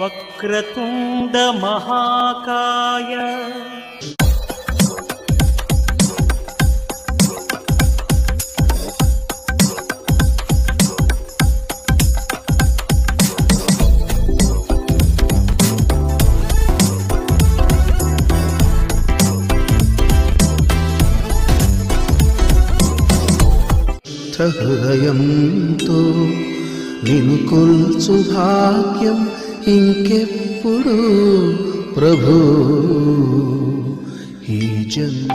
వక్రతుండ మహాకాయ హృదయంతో నిన్ను కొల్చు భాగ్యం ఇంకెప్పుడు ప్రభు ఈ జన్మ.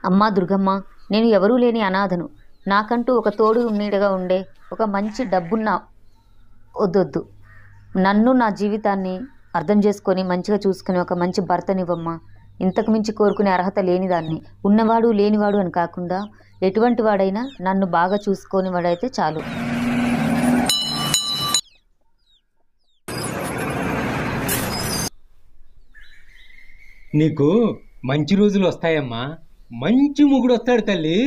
అమ్మా దుర్గమ్మ, నేను ఎవరూ లేని అనాథను. నాకంటూ ఒక తోడు నీడగా ఉండే ఒక మంచి డబ్బున్న వద్దొద్దు. నన్ను నా జీవితాన్ని అర్థం చేసుకొని మంచిగా చూసుకుని ఒక మంచి భర్తనివ్వమ్మా. ఇంతకు మించి కోరుకునే అర్హత లేనిదాన్ని. ఉన్నవాడు లేనివాడు అని కాకుండా ఎటువంటి వాడైనా నన్ను బాగా చూసుకొని వాడైతే చాలు. నీకు మంచి రోజులు వస్తాయమ్మా. మంచి మొగుడు వస్తాడు తల్లి.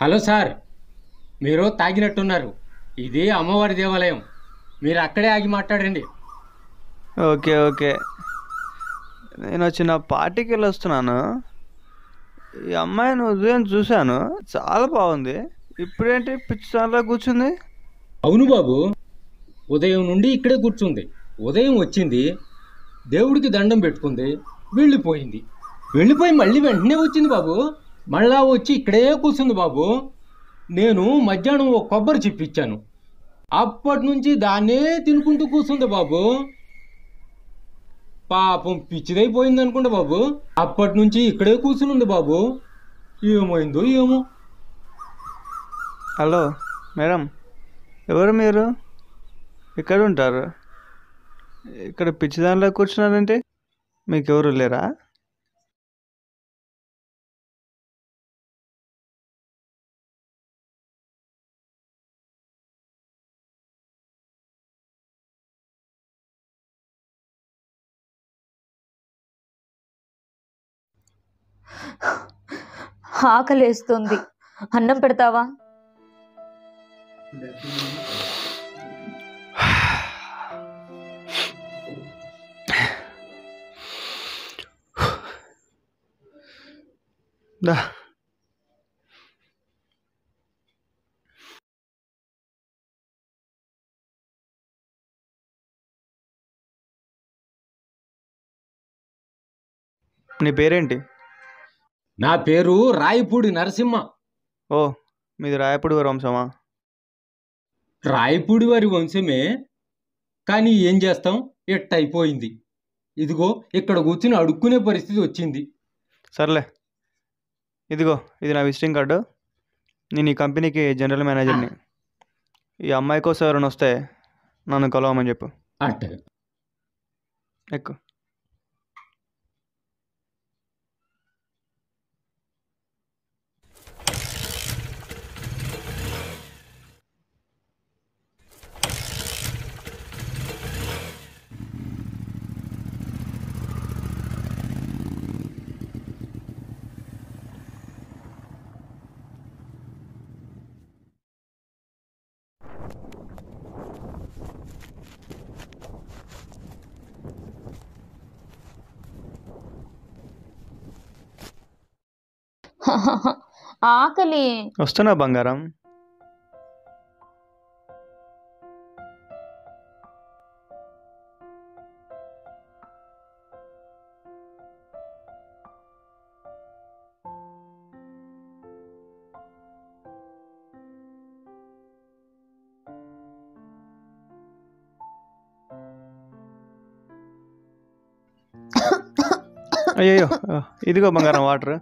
హలో సార్, మీరు తాగినట్టున్నారు. ఇది అమ్మవారి దేవాలయం. మీరు అక్కడే ఆగి మాట్లాడండి. ఓకే ఓకే, నేను వచ్చిన పార్టీకి వెళ్ళి వస్తున్నాను. ఈ అమ్మాయిని ఉదయం చూశాను, చాలా బాగుంది. ఇప్పుడేంటి పిచ్చిదానిలా కూర్చుంది? అవును బాబు, ఉదయం నుండి ఇక్కడే కూర్చుంది. ఉదయం వచ్చింది, దేవుడికి దండం పెట్టుకుంది, వెళ్ళిపోయింది. వెళ్ళిపోయి మళ్ళీ వెంటనే వచ్చింది బాబు. మళ్ళా వచ్చి ఇక్కడే కూర్చుంది బాబు. నేను మధ్యాహ్నం ఒక కొబ్బరి చిప్పిచ్చాను. అప్పటి నుంచి దాన్నే తినుకుంటూ కూర్చుంది బాబు. పాపం పిచ్చిదైపోయింది అనుకుంటా బాబు. అప్పటి నుంచి ఇక్కడే కూర్చుని బాబు. ఏమైందో ఏమో. హలో మేడం, ఎవరు మీరు? ఇక్కడ ఉంటారు? ఇక్కడ పిచ్చిదానిలా కూర్చున్నారంటే మీకెవరు లేరా? ఆకలేస్తుంది, అన్నం పెడతావా? దా. నీ పేరేంటి? నా పేరు రాయపూడి నరసింహ. ఓ, మీది రాయపూడి వారి వంశమా? రాయపూడి వారి వంశమే, కానీ ఏం చేస్తాం, ఎట్ట అయిపోయింది. ఇదిగో ఇక్కడ కూర్చుని అడుక్కునే పరిస్థితి వచ్చింది. సర్లే, ఇదిగో ఇది నా విజిటింగ్ కార్డు. నేను ఈ కంపెనీకి జనరల్ మేనేజర్ని. ఈ అమ్మాయి కోసం ఎవరైనా వస్తే నన్ను కలవమని చెప్పు. అట్ట ఎక్కు. ఆకలి. వస్తున్నా బంగారం. అయ్యయ్యో, ఇదిగో బంగారం వాటర్.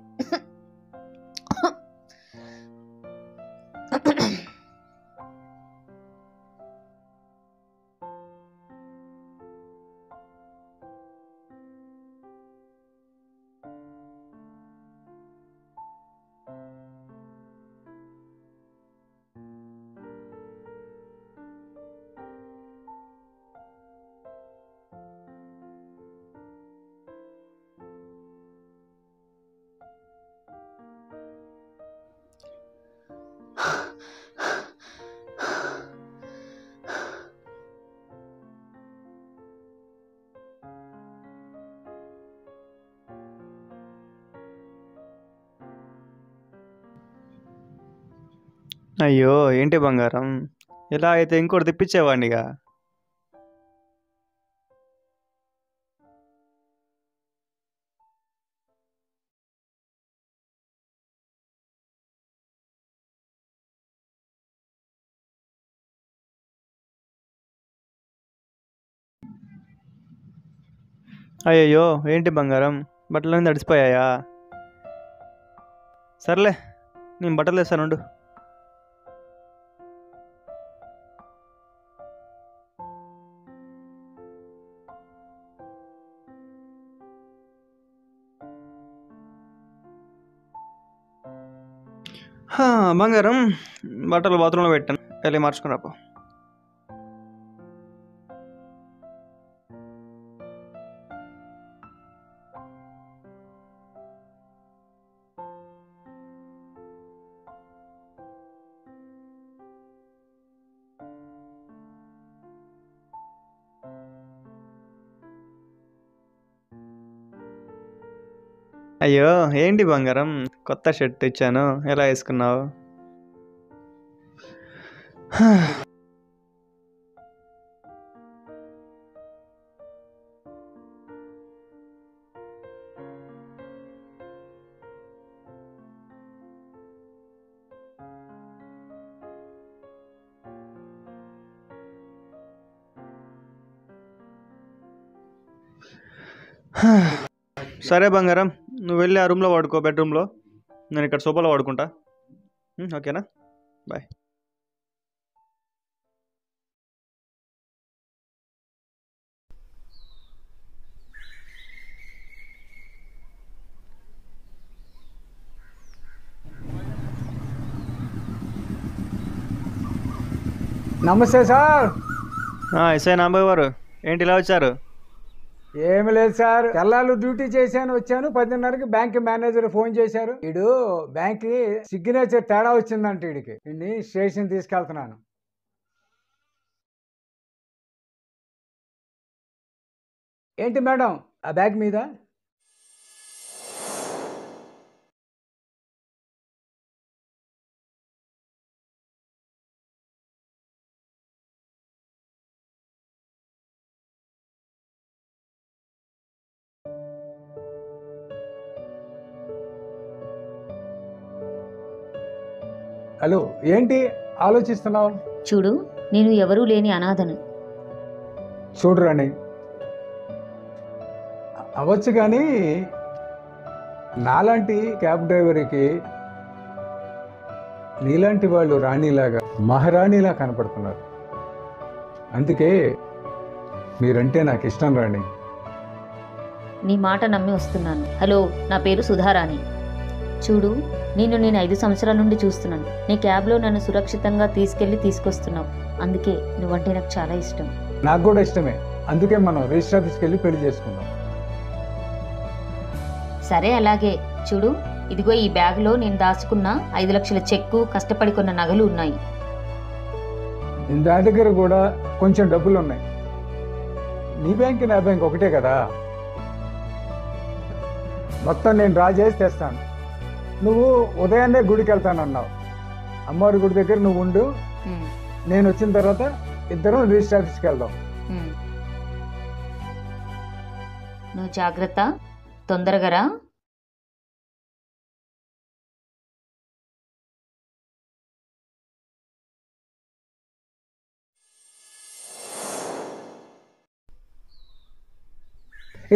అయ్యో, ఏంటి బంగారం, ఇలా అయితే ఇంకోటి తెప్పించేవాడినిగా. అయ్యయ్యో, ఏంటి బంగారం, బట్టలన్నీ తడిసిపోయాయా? సర్లే, నేను బట్టలు వేస్తానుండు. బంగారం, బట్టలు బాత్రూంలో పెట్టాను, వెళ్ళి మార్చుకున్నాపో. అయ్యో, ఏంటి బంగారం, కొత్త షర్ట్ ఇచ్చాను, ఎలా వేసుకున్నావు? సరే బంగారం, నువ్వు వెళ్ళి ఆ రూమ్లో వాడుకో, బెడ్రూమ్లో. నేను ఇక్కడ సోఫాలో వాడుకుంటా. ఓకేనా? బాయ్. నమస్తే సార్. ఎస్ఐ నాంబాబు గారు, ఏంటి ఇలా వచ్చారు? ఏమి లేదు సార్, తెల్లాలు డ్యూటీ చేశాను, వచ్చాను. 10:30కి బ్యాంక్ మేనేజర్ ఫోన్ చేశారు. వీడు బ్యాంక్ సిగ్నేచర్ తేడా వచ్చిందంట, వీడికి. వీడిని స్టేషన్ తీసుకెళ్తున్నాను. ఏంటి మేడం ఆ బ్యాగ్ మీద? హలో, ఏంటి ఆలోచిస్తున్నావు? చూడు, నేను ఎవరూ లేని అనాథను. చూడు రాణి, అవ్వచ్చు కానీ నాలాంటి క్యాబ్ డ్రైవర్కి నీలాంటి వాళ్ళు రాణిలాగా మహారాణిలా కనపడుతున్నారు. అందుకే మీరంటే నాకు ఇష్టం రాణి. నీ మాట నమ్మి వస్తున్నాను. హలో, నా పేరు సుధారాణి. చూడు, నేను 5 సంవత్సరాల నుండి చూస్తున్నాను. నీ క్యాబ్లో నన్ను సురక్షితంగా తీసుకొస్తున్నావు. అందుకే నువ్వంటే నాకు చాలా ఇష్టం. నాకు కూడా ఇష్టమే. అందుకే మనం రిజిస్టర్ ఆఫీస్కి వెళ్ళి పెళ్లి చేసుకుందాం. సరే, అలాగే. చూడు, ఇదిగో ఈ బ్యాగ్లో నేను దాచుకున్న 5 లక్షల చెక్కు, కష్టపడి కొన్న నగలు ఉన్నాయి. నా దగ్గర కూడా కొంచెం డబ్బులు ఉన్నాయి. నీ బ్యాంక్ నా బ్యాంక్ ఒకటే కదా. మొత్తం నేను డ్రా చేసి తెస్తాను. నువ్వు ఉదయాన్నే గుడికి వెళ్తానన్నావు. అమ్మవారి గుడి దగ్గర నువ్వు ఉండు. నేను వచ్చిన తర్వాత ఇద్దరం రిజిస్టర్ ఆఫీస్కి వెళ్దాం. నువ్వు జాగ్రత్త, తొందరగా రా.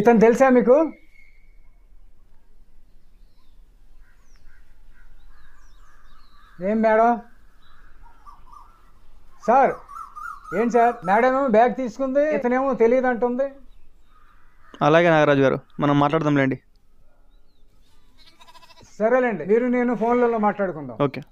ఇతను తెలుసా మీకు? ఏం మేడం? సార్, ఏంటి సార్? మేడం ఏమో బ్యాగ్ తీసుకుంది, ఇతనేమో తెలియదు అంటుంది. అలాగే నాగరాజు గారు, మనం మాట్లాడదాంలేండి. సరేలేండి, మీరు నేను ఫోన్లలో మాట్లాడుకుందాం. ఓకే.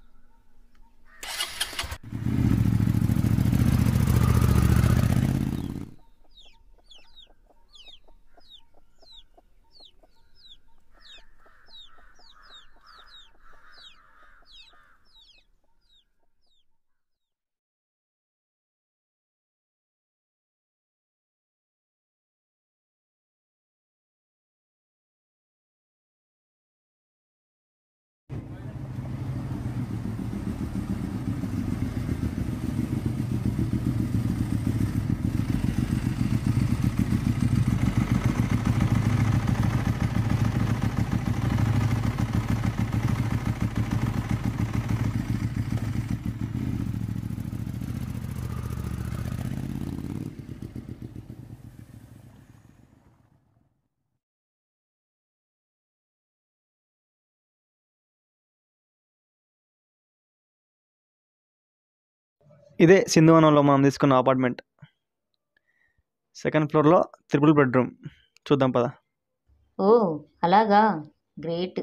ఇదే సింధువనంలో మనం తీసుకున్న అపార్ట్మెంట్. 2nd ఫ్లోర్లో 3 బెడ్రూమ్. చూద్దాం పద. ఓ, అలాగా, గ్రేట్.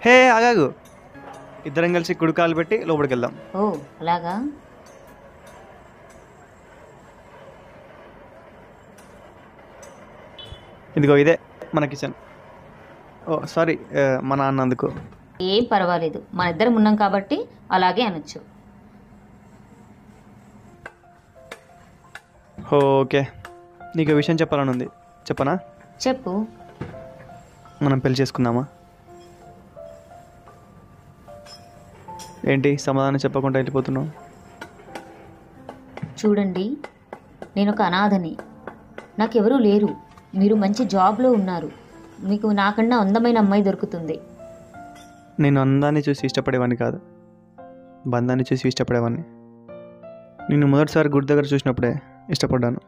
హే ఆగాగు, ఇద్దరం కలిసి కుడికాలు పెట్టి లోపలికి వెళ్దాం. ఓ, అలాగా. ఇదిగో ఇదే మన కిచెన్. ఓ సారీ, మా నాన్న అందుకు. ఏం పర్వాలేదు, మన ఇద్దరం ఉన్నాం కాబట్టి అలాగే అనొచ్చు. ఓకే, నీకు విషయం చెప్పాలని ఉంది. చెప్పనా? చెప్పు. మనం పెళ్లి చేసుకుందామా? ఏంటి సమాధానం చెప్పకుండా వెళ్ళిపోతున్నావు? చూడండి, నేను ఒక అనాథని. నాకెవరూ లేరు. మీరు మంచి జాబ్లో ఉన్నారు. మీకు నాకన్నా అందమైన అమ్మాయి దొరుకుతుంది. నేను అందాన్ని చూసి ఇష్టపడేవాడిని కాదు, బంధాన్ని చూసి ఇష్టపడేవాడిని. నిన్ను మొదటిసారి గుడి దగ్గర చూసినప్పుడే ఇష్టపడ్డాను.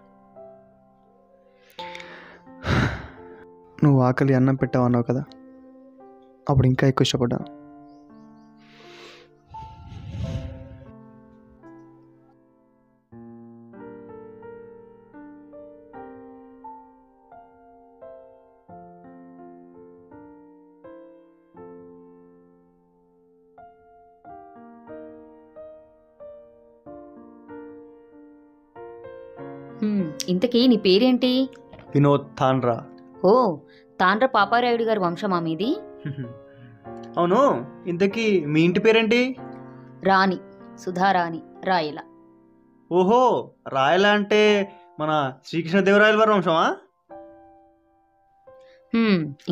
నువ్వు ఆకలి అన్నం పెట్టావన్నావు కదా, అప్పుడు ఇంకా ఎక్కువ ఇష్టపడ్డాను. ఇంతకీ నీ పేరేంటి? వినోద్ తాండ్రా. ఓ, తాండ్ర పాపారాయుడు గారి వంశమా మీది? అవును, ఇంతకీ మీ ఇంటి పేరేంటి? రాణి, సుధారాణి రాయల. ఓహో, రాయల అంటే మన శ్రీకృష్ణదేవరాయల వారి వంశమా?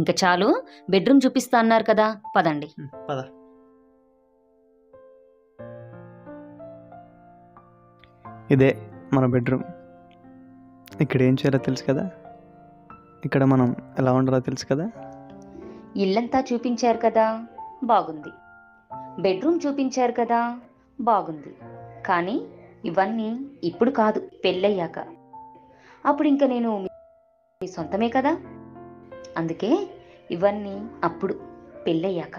ఇంకా చాలు, బెడ్రూమ్ చూపిస్తా అన్నారు కదా, పదండి. పద. ఇదే మన బెడ్రూమ్. ఇక్కడ ఏం చేయాలో తెలుసు కదా, ఇక్కడ మనం ఎలా ఉండాలో తెలుసు కదా. ఇల్లంతా చూపించారు కదా, బాగుంది. బెడ్రూమ్ చూపించారు కదా, బాగుంది. కానీ ఇవన్నీ ఇప్పుడు కాదు, పెళ్ళయ్యాక. అప్పుడు ఇంకా నేను మీ సొంతమే కదా. అందుకే ఇవన్నీ అప్పుడు, పెళ్ళయ్యాక.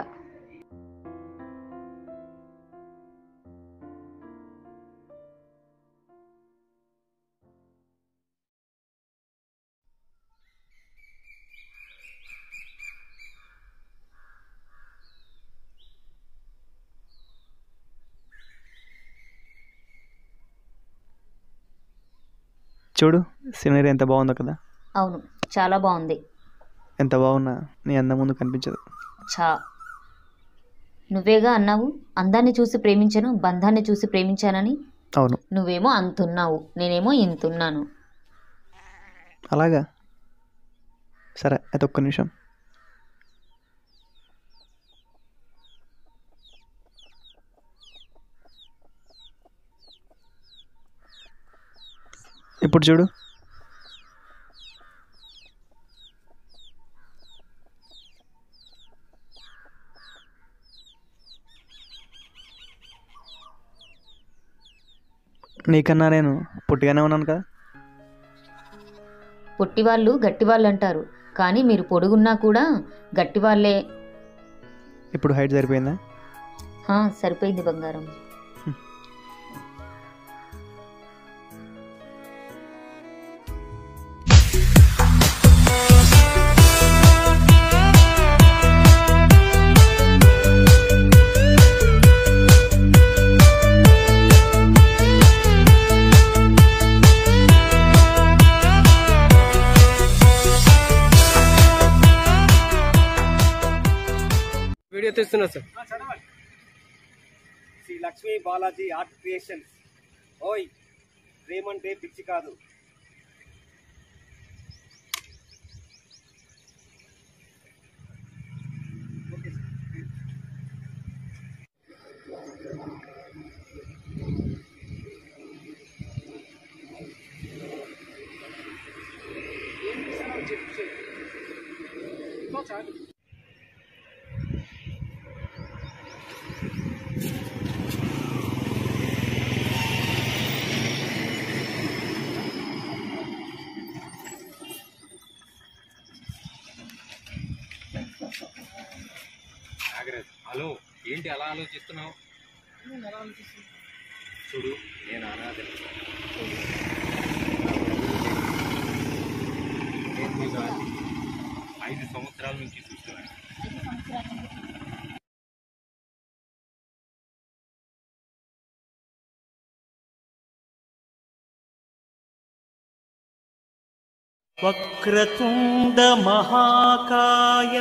చూడు సీనరీ ఎంత బాగుందో కదా. అవును, చాలా బాగుంది. ఎంత బాగున్నా నీ అందం ముందు కనిపించదు. చా నువ్వేగా అన్నావు, అందాన్ని చూసి ప్రేమించను, బంధాన్ని చూసి ప్రేమించానని. అవును. నువ్వేమో అంతున్నావు, నేనేమో ఇంతున్నాను. అలాగా, సరే అయితే ఒక్క నిమిషం. ఇప్పుడు చూడు. నీకన్నా నేను పొట్టిగానే ఉన్నాను కదా. పొట్టివాళ్ళు గట్టివాళ్ళు అంటారు, కానీ మీరు పొడుగున్నా కూడా గట్టివాళ్ళే. ఇప్పుడు హైట్ సరిపోయిందా? సరిపోయింది బంగారం. వీడియో తీస్తున్నా sir. Sri Lakshmi Balaji art creations. ఓయ్, ప్రేమంటే పిచ్చి కాదు. హలో, ఏంటి అలా ఆలోచిస్తున్నావు? చూడు, నేను అనాథని. నేను మీకు 5 సంవత్సరాల నుంచి చూస్తున్నాను. వక్రతుండ మహాకాయ